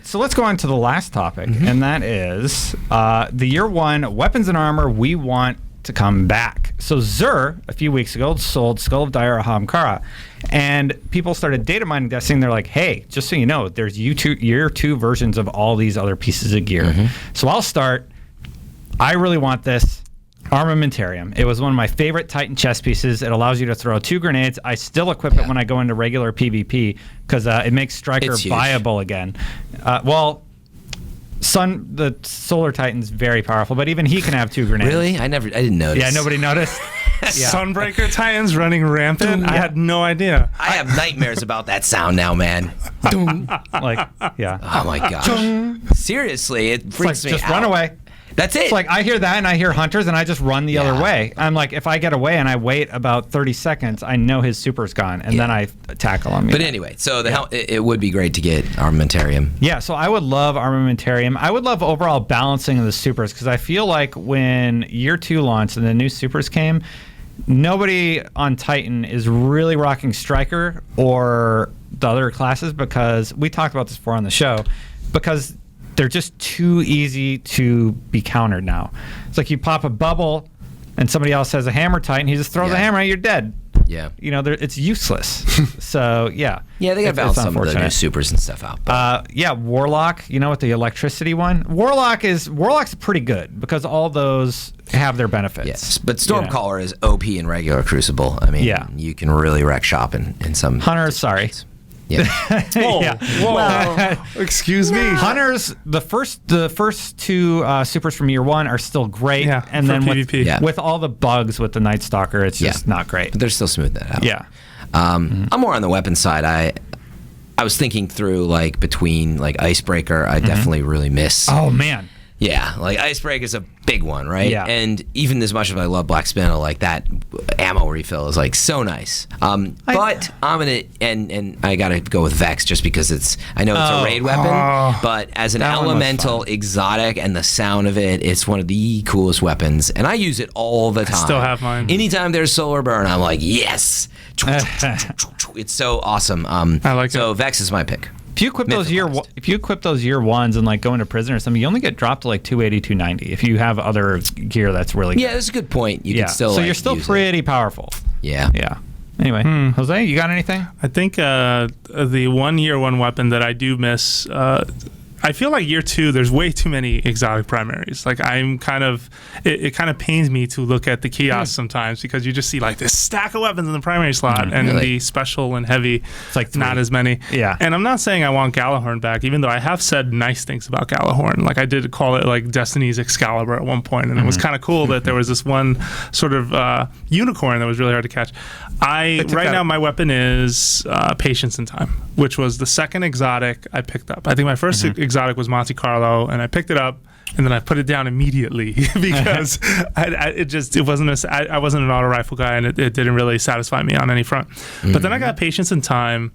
So let's go on to the last topic, and that is the year 1 weapons and armor we want to come back. So Xur, a few weeks ago, sold Skull of Dire Ahamkara, and people started data mining testing. They're like, hey, just so you know, there's year 2 versions of all these other pieces of gear. So I'll start. I really want this. Armamentarium. It was one of my favorite Titan chess pieces. It allows you to throw 2 grenades. I still equip it when I go into regular PvP because it makes Striker viable again. The Solar Titan's very powerful, but even he can have 2 grenades. Really? I didn't notice. Yeah, nobody noticed. Sunbreaker Titans running rampant? I had no idea. I have nightmares about that sound now, man. Like, yeah. Oh my gosh. Seriously, it freaks me out. Just run away. That's it. It's like I hear that and I hear Hunters and I just run the other way. I'm like, if I get away and I wait about 30 seconds, I know his super's gone, and then I tackle him. But anyway, so it would be great to get Armamentarium. Yeah, so I would love Armamentarium. I would love overall balancing of the supers because I feel like when year 2 launched and the new supers came, nobody on Titan is really rocking Striker or the other classes because we talked about this before on the show because they're just too easy to be countered now. It's like you pop a bubble and somebody else has a hammer Titan, he just throws a hammer at you, you're dead. Yeah. You know, it's useless. So, yeah. Yeah, they got to balance some of the new supers and stuff out. Yeah, Warlock, you know, with the electricity one. Warlock's pretty good because all those have their benefits. Yes, but Stormcaller is OP in regular Crucible. I mean, you can really wreck shop in some... Hunter, sorry. Yeah. Whoa. Excuse me. Hunters, the first 2 supers from year 1 are still great, and then with all the bugs with the Night Stalker, it's just not great. But they're still smoothing that out. Yeah. I'm more on the weapon side. I was thinking through like between like Icebreaker. I definitely really miss. Oh man. Yeah, like Icebreaker is a big one, right? Yeah. And even as much as I love Black Spindle, like that ammo refill is like so nice. But I'm gonna and I gotta go with Vex just because I know it's a raid weapon, but as an elemental exotic and the sound of it's one of the coolest weapons, and I use it all the time. I still have mine. Anytime there's solar burn, I'm like, yes. It's so awesome. I like it. So Vex is my pick. If you equip those year 1s and like go into prison or something, you only get dropped to like 280, 290. If you have other gear that's really good. Yeah, that's a good point. You can still. So you're still pretty powerful. Yeah. Yeah. Anyway, Jose, you got anything? I think the 1 year 1 weapon that I do miss. I feel like year 2, there's way too many exotic primaries. Like I'm kind of, it kind of pains me to look at the kiosks sometimes because you just see like this stack of weapons in the primary slot and the special and heavy, it's like not as many. Yeah. And I'm not saying I want Galahorn back, even though I have said nice things about Galahorn. Like I did call it like Destiny's Excalibur at one point, and it was kind of cool that there was this one sort of unicorn that was really hard to catch. Right now my weapon is Patience in Time, which was the second exotic I picked up. I think my first exotic was Monte Carlo, and I picked it up and then I put it down immediately because I wasn't an auto rifle guy, and it didn't really satisfy me on any front. But then I got Patience in Time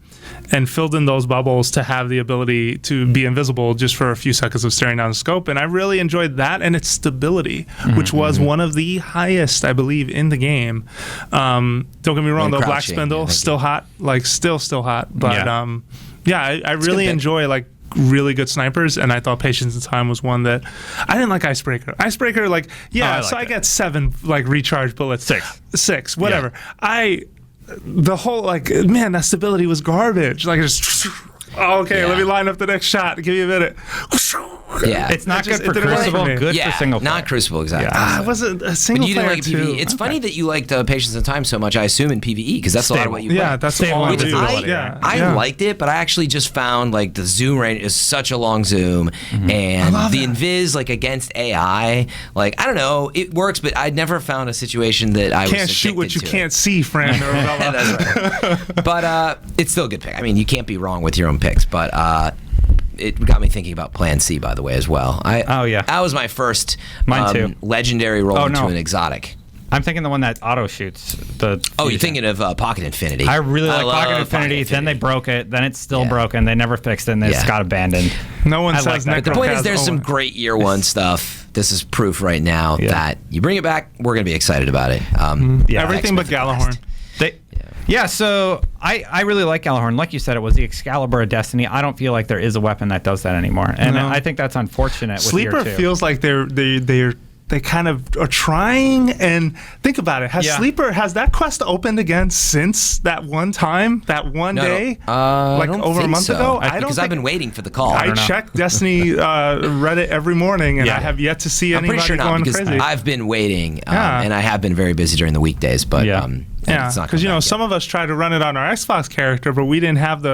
and filled in those bubbles to have the ability to be invisible just for a few seconds of staring down the scope, and I really enjoyed that and its stability, which was one of the highest, I believe, in the game. Don't get me wrong, though, Black Spindle still hot, like still hot, but I really enjoy like really good snipers, and I thought Patience in Time was one that I didn't like. Icebreaker, I get 7 like recharge bullets, 6 whatever. The whole like, man, that stability was garbage. Like just let me line up the next shot, give you a minute. Yeah, it's not good for Crucible. Good for single player. Not Crucible, exactly. Yeah. It wasn't a single player like PvE. It's funny that you liked Patience in Time so much. I assume in PvE because that's a lot of what you play. That's all I do. I liked it, but I actually just found like the zoom range is such a long zoom, and the invis like against AI, like I don't know, it works, but I'd never found a situation that I can't shoot what you can't see, Fran. That's right. But it's still a good pick. I mean, you can't be wrong with your own picks, but. It got me thinking about Plan C, by the way, as well. That was my first legendary roll into an exotic. I'm thinking the one that auto shoots. You're thinking of Pocket Infinity. I really like Pocket Infinity. Then they broke it. Then it's still broken. They never fixed it, and it just got abandoned. No one says that. But the point is there's some great year 1 stuff. This is proof right now that you bring it back, we're going to be excited about it. Everything but Galahorn. So I really like Galahorn. Like you said, it was the Excalibur of Destiny. I don't feel like there is a weapon that does that anymore, and I think that's unfortunate. With Sleeper Year 2. feels like they kind of are trying. And think about it. Has that quest opened again since that one time, that one day, like over a month ago? Because I've been waiting for the call. I check Destiny Reddit every morning, and I have yet to see anybody pretty sure not, going because crazy. I've been waiting, and I have been very busy during the weekdays, but because some of us tried to run it on our Xbox character, but we didn't have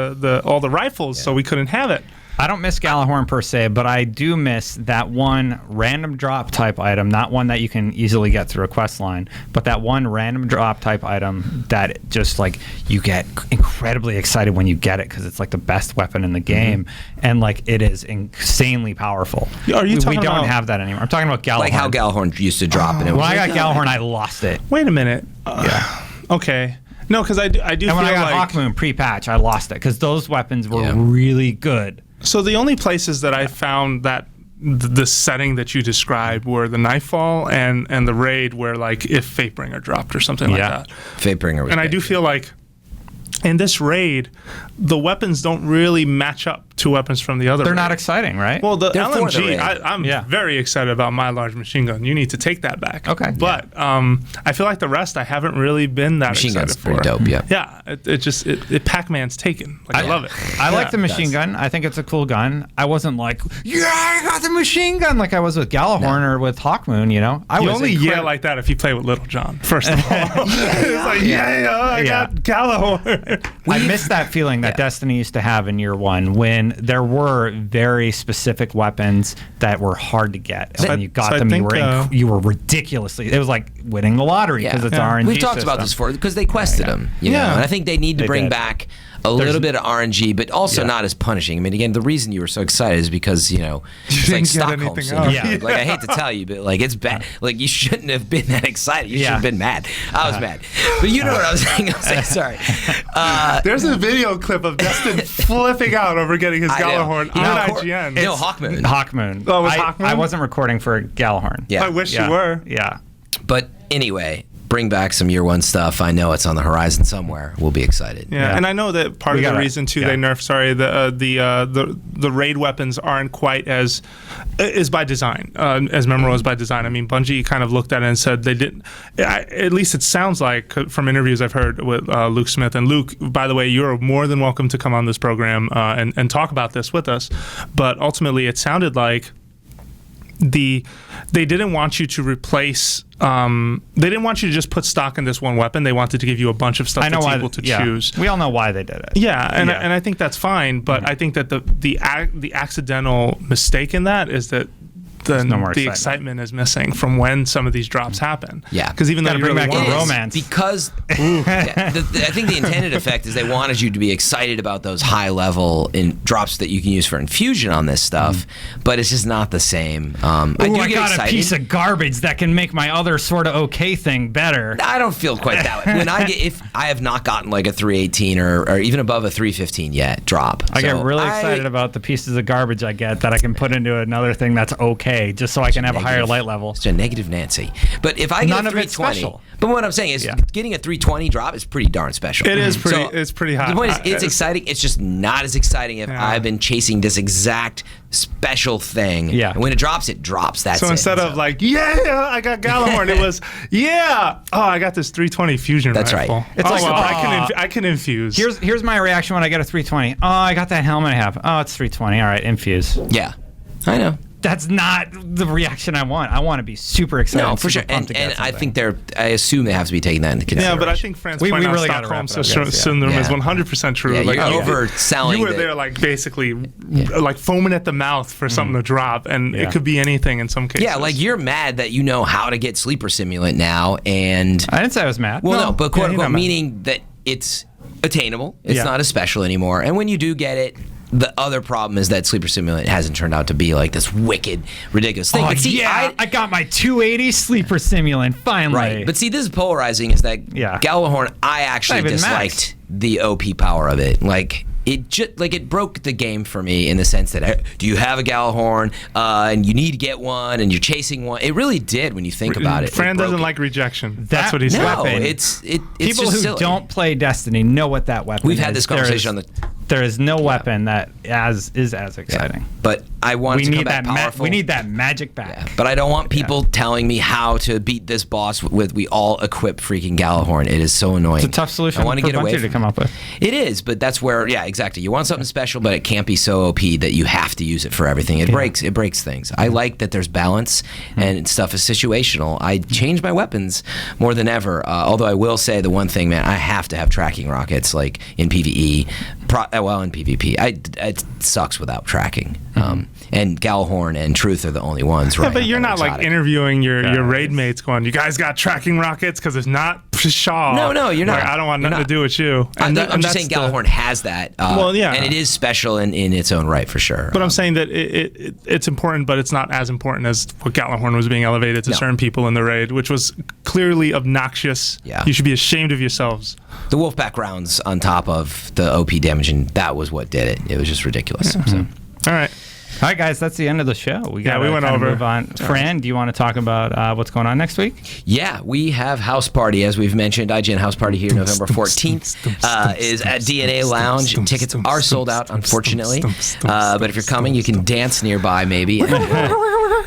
all the rifles, so we couldn't have it. I don't miss Galahorn per se, but I do miss that one random drop type item, not one that you can easily get through a quest line, but that one random drop type item that just like you get incredibly excited when you get it because it's like the best weapon in the game, and like it is insanely powerful. Are you talking we don't about, have that anymore. I'm talking about Galahorn. Like how Galahorn used to drop. And it when was I got Galahorn, I lost it. Wait a minute. Okay. No, because I do and feel when I got like Hawkmoon pre-patch, I lost it because those weapons were really good. So the only places that I found that the setting that you described were the Nightfall and the raid, where like if Fatebringer dropped or something like that. Fatebringer was and I do feel like in this raid, the weapons don't really match up to weapons from the other. They're not exciting, right? Well, the They're for the LMG, raid. I'm very excited about my large machine gun. You need to take that back. Okay. But I feel like the rest I haven't really been that machine excited gun's for. pretty dope. Yeah. Yeah, it Pac-Man's taken. Like I love it. I like the machine gun. I think it's a cool gun. I wasn't like, I got the machine gun like I was with Galahorn or with Hawkmoon, you know? You only yell like that if you play with Little John, first of all. It's like, I got Galahorn. I miss that feeling that Destiny used to have in year one when there were very specific weapons that were hard to get. And when you got them, you were ridiculously. It was like winning the lottery because it's RNG. We've talked about this before because they quested them. You know? And I think they need to bring back a little bit of RNG, but also not as punishing. I mean, again, the reason you were so excited is because, it's like Stockholm syndrome. Like, I hate to tell you, but like it's bad. Like, you shouldn't have been that excited. You should have been mad. I was mad. But you know what I was saying. I was saying, sorry. There's a video clip of Destin flipping out over getting his Galahorn on IGN. No, Hawkmoon. Hawkmoon. Oh, it was Hawkmoon? I wasn't recording for Galahorn. Yeah. I wish you were. Yeah. But anyway, bring back some year one stuff. I know it's on the horizon somewhere. We'll be excited. Yeah, and I know that part of the reason too they nerfed. The raid weapons aren't quite as is by design, as memorable as by design. I mean, Bungie kind of looked at it and said they didn't. At least it sounds like from interviews I've heard with Luke Smith. And Luke, by the way, you're more than welcome to come on this program and talk about this with us. But ultimately, it sounded like they didn't want you to replace. They didn't want you to just put stock in this one weapon. They wanted to give you a bunch of stuff that's able to choose. We all know why they did it. Yeah, and I think that's fine. But I think that the accidental mistake in that is that the excitement is missing from when some of these drops happen. Yeah, because even though you bring really back want romance, because I think the intended effect is they wanted you to be excited about those high level drops that you can use for infusion on this stuff, but it's just not the same. I got excited. A piece of garbage that can make my other sort of okay thing better. I don't feel quite that way. If I have not gotten like a 318 or even above a 315 yet drop. I get really excited about the pieces of garbage I get that I can put into another thing that's okay. Just so I can have a higher light level. It's a negative Nancy. But if I get a 320, but what I'm saying is getting a 320 drop is pretty darn special. It is pretty. It's pretty hot. The point is, it's exciting. It's just not as exciting if I've been chasing this exact special thing. Yeah. And when it drops, That's so instead of like, I got Galahorn, it was, I got this 320 fusion rifle. That's right. It's I can infuse. Here's my reaction when I get a 320. Oh, I got that helmet I have. Oh, it's 320. All right, infuse. Yeah, I know. That's not the reaction I want. I want to be super excited. No, for sure. And I think I assume they have to be taking that into consideration. Yeah, but I think Fran's point on Stockholm syndrome is 100% true. Yeah, you're overselling. You were there like basically like foaming at the mouth for something to drop, and it could be anything in some cases. Yeah, like you're mad that you know how to get Sleeper Simulant now, and I didn't say I was mad. Well, no, but quote unquote, meaning that it's attainable. It's not as special anymore, and when you do get it. The other problem is that Sleeper Simulant hasn't turned out to be like this wicked, ridiculous thing. Oh, but see, I got my 280 Sleeper Simulant, finally. Right, but see, this is polarizing, is that Galahorn, I actually disliked the OP power of it. Like, it broke the game for me in the sense that do you have a Gallahorn and you need to get one and you're chasing one. It really did when you think about it. Fran doesn't like rejection. That's what he said. No, weapon. it's People just who silly. don't play Destiny know what that weapon is. We've had this conversation on the. There is no weapon that is as exciting. Yeah. But I want We to come need back that. powerful. We need that magic back. Yeah, but I don't want people telling me how to beat this boss with we all equip freaking Gallahorn. It is so annoying. It's a tough solution I want to for get away Bungie to come up with. It is, but that's where exactly. You want something special, but it can't be so OP that you have to use it for everything. It breaks things. I like that there's balance and stuff is situational. I change my weapons more than ever. Although I will say the one thing, man, I have to have tracking rockets like in PvE. In PvP, it sucks without tracking. And Gallahorn and Truth are the only ones. Yeah, but you're not like interviewing your raid mates going, you guys got tracking rockets? Because if not, pshaw. No, you're not. Like, I don't want nothing to do with you. I'm just saying Gallahorn has that. And it is special in its own right for sure. But I'm saying that it's important, but it's not as important as what Gallahorn was being elevated to certain people in the raid, which was clearly obnoxious. Yeah. You should be ashamed of yourselves. The Wolfpack rounds on top of the OP damage, and that was what did it. It was just ridiculous. So. All right. All right, guys, that's the end of the show. We went over. Move on. Fran, do you want to talk about what's going on next week? Yeah, we have House Party, as we've mentioned. IGN House Party here November 14th is at DNA Lounge. Tickets are sold out, unfortunately. But if you're coming, you can dance nearby, maybe.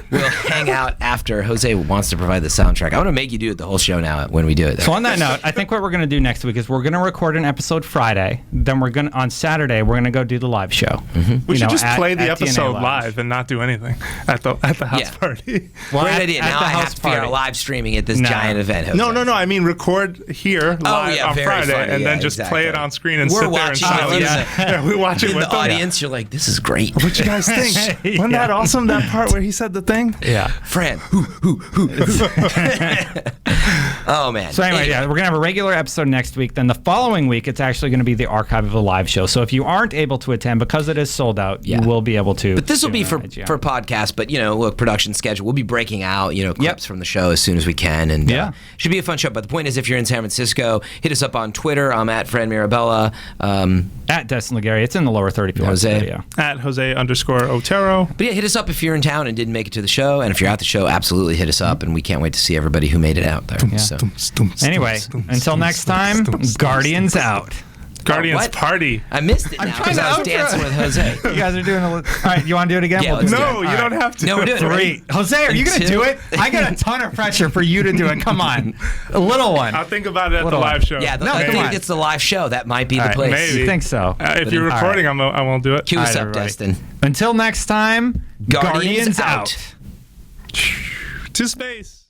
We'll hang out after. Jose wants to provide the soundtrack. I want to make you do it the whole show now when we do it. So on that note, I think what we're going to do next week is we're going to record an episode Friday. Then on Saturday, we're going to go do the live show. We should just play the episode live and not do anything at the house party. Well, great idea. Now I have to figure out live streaming at this giant event. Jose. No. I mean, record here live on Friday and then just play it on screen and sit there in silence. We watch it in with the audience. You're like, this is great. What you guys think? Wasn't that awesome? That part where he said the thing. Yeah. Fran. Oh, man. So anyway, we're going to have a regular episode next week. Then the following week, it's actually going to be the archive of a live show. So if you aren't able to attend, because it is sold out, you will be able to. But this will be for podcasts. But, look, production schedule. We'll be breaking out, clips from the show as soon as we can. And should be a fun show. But the point is, if you're in San Francisco, hit us up on Twitter. I'm at Fran Mirabella. At Destin Legary. It's in the lower 30 if you want the video. At Jose_Otero. But yeah, hit us up if you're in town and didn't make it to the show. And if you're at the show, absolutely hit us up. And we can't wait to see everybody who made it out there. Yeah. So. Anyway, until next time, Guardians out. Guardians Party. I missed it now because I was dancing with Jose. You guys are doing all right, you want to do it again? Yeah, no, you don't have to. No, we're doing it. Three. Jose, are you going to do it? I got a ton of pressure for you to do it. Come on. A little one. I'll think about it at the live show. Yeah, I think it's the live show. That might be the place. Maybe. You think so? If you're recording, I won't do it. Cue us up, Destin. Until next time, Guardians out. To space.